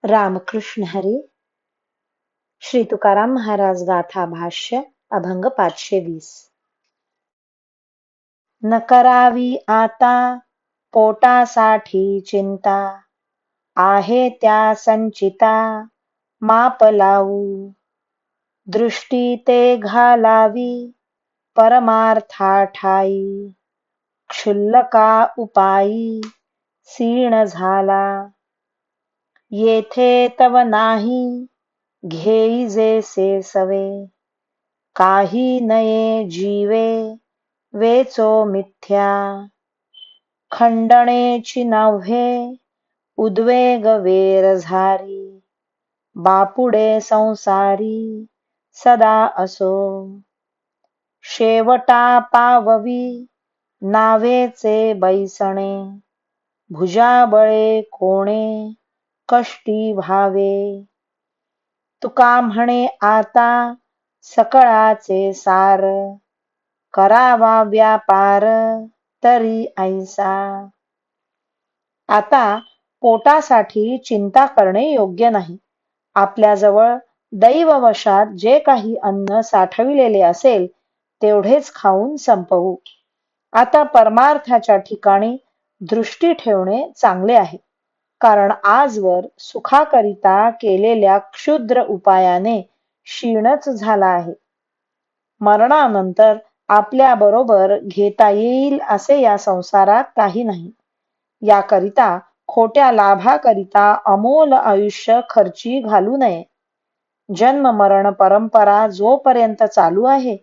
रामकृष्ण हरी. श्री तुकाराम महाराज गाथा भाष्य अभंग 520. न करावी आता पोटासाठी चिंता, आहे त्या संचिता माप लावू. दृष्टी ते घालावी परमार्था ठाई, क्षुल्लका उपायी सीण झाला. येथे तव नाही घेई जैसे सवे, काही नये जीवे वेचो मिथ्या. खंडणेची नव्हे उद्वेग वेर झारी, बापुडे संसारी सदा असो. शेवटा पाववी नावेचे बैसणे, भुजाबळे कोणे कष्टी व्हावे. तुका म्हणे आता सकळाचे सार, करावा व्यापार तरी ऐसा. आता पोटासाठी चिंता करणे योग्य नाही. आपल्याजवळ दैववशात जे काही अन्न साठविलेले असेल तेवढेच खाऊन संपवू. आता परमार्थाच्या ठिकाणी दृष्टी ठेवणे चांगले आहे, कारण आजवर सुखाकरिता केलेल्या क्षुद्र उपायाने क्षीणच झाला आहे. मरणानंतर आपल्या बरोबर घेता येईल असे या संसारात काही नाही. याकरिता खोट्या लाभाकरिता अमोल आयुष्य खर्ची घालू नये. जन्म मरण परंपरा जोपर्यंत चालू आहे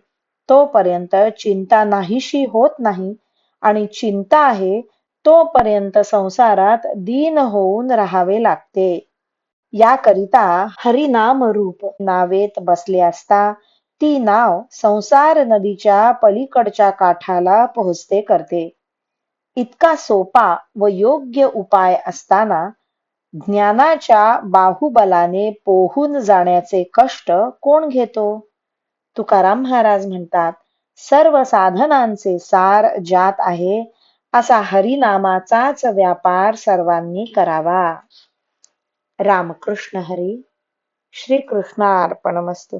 तोपर्यंत चिंता नाहीशी होत नाही, आणि चिंता आहे तोपर्यंत संसारात दीन होऊन राहावे लागते. याकरिता हरिनाम रूप नावेत बसले असता ती नाव संसार नदीच्या पलीकडच्या काठाला पोहोचते करते. इतका सोपा व योग्य उपाय असताना ज्ञानाच्या बाहुबलाने पोहून जाण्याचे कष्ट कोण घेतो? तुकाराम महाराज म्हणतात, सर्व साधनांचे सार ज्यात आहे असा हरिनामाचाच व्यापार सर्वांनी करावा. रामकृष्ण हरी. श्री कृष्णार्पणमस्तु.